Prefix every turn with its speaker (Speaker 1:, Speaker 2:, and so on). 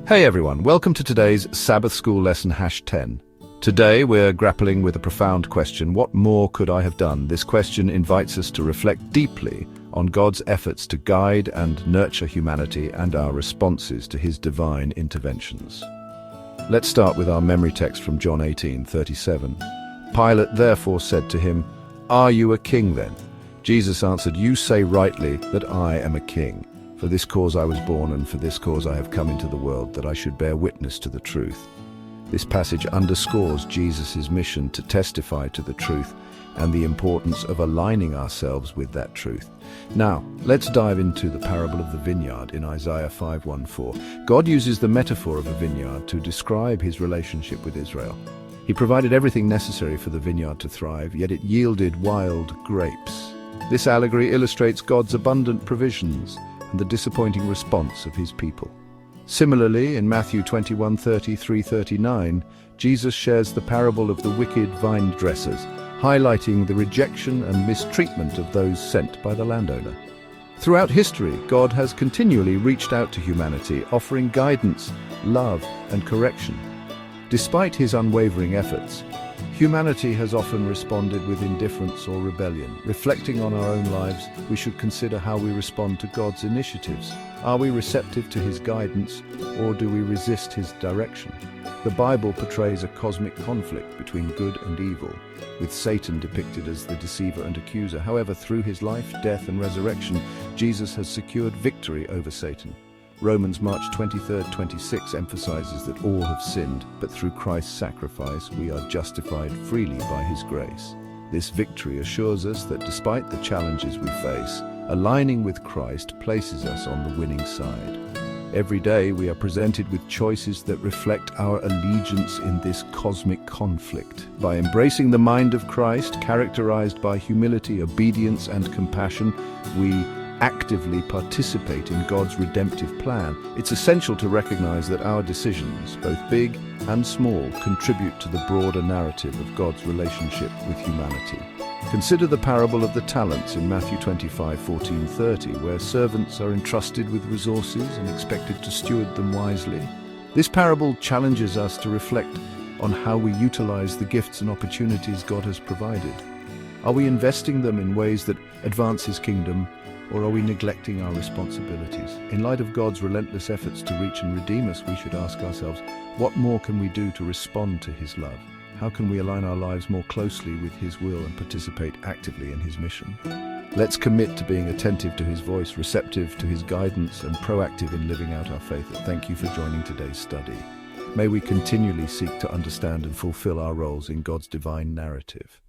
Speaker 1: Hey everyone, welcome to today's Sabbath School Lesson #10. Today we're grappling with a profound question: what more could I have done? This question invites us to reflect deeply on God's efforts to guide and nurture humanity and our responses to his divine interventions. Let's start with our memory text from John 18:37. Pilate therefore said to him, "Are you a king then?" Jesus answered, "You say rightly that I am a king. For this cause I was born, and for this cause I have come into the world, that I should bear witness to the truth." This passage underscores Jesus' mission to testify to the truth and the importance of aligning ourselves with that truth. Now, let's dive into the parable of the vineyard in Isaiah 5:1-4. God uses the metaphor of a vineyard to describe his relationship with Israel. He provided everything necessary for the vineyard to thrive, yet it yielded wild grapes. This allegory illustrates God's abundant provisions and the disappointing response of his people. Similarly, in Matthew 21:33-39, Jesus shares the parable of the wicked vine dressers, highlighting the rejection and mistreatment of those sent by the landowner. Throughout history, God has continually reached out to humanity, offering guidance, love, and correction. Despite his unwavering efforts, humanity has often responded with indifference or rebellion. Reflecting on our own lives, we should consider how we respond to God's initiatives. Are we receptive to his guidance, or do we resist his direction? The Bible portrays a cosmic conflict between good and evil, with Satan depicted as the deceiver and accuser. However, through his life, death, and resurrection, Jesus has secured victory over Satan. Romans March 23:26 emphasizes that all have sinned, but through Christ's sacrifice we are justified freely by his grace. This victory assures us that despite the challenges we face, aligning with Christ places us on the winning side. Every day we are presented with choices that reflect our allegiance in this cosmic conflict. By embracing the mind of Christ, characterized by humility, obedience, and compassion, we actively participate in God's redemptive plan. It's essential to recognize that our decisions, both big and small, contribute to the broader narrative of God's relationship with humanity. Consider the parable of the talents in Matthew 25:14-30, where servants are entrusted with resources and expected to steward them wisely. This parable challenges us to reflect on how we utilize the gifts and opportunities God has provided. Are we investing them in ways that advance his kingdom, or are we neglecting our responsibilities? In light of God's relentless efforts to reach and redeem us, we should ask ourselves, what more can we do to respond to his love? How can we align our lives more closely with his will and participate actively in his mission? Let's commit to being attentive to his voice, receptive to his guidance, and proactive in living out our faith. Thank you for joining today's study. May we continually seek to understand and fulfill our roles in God's divine narrative.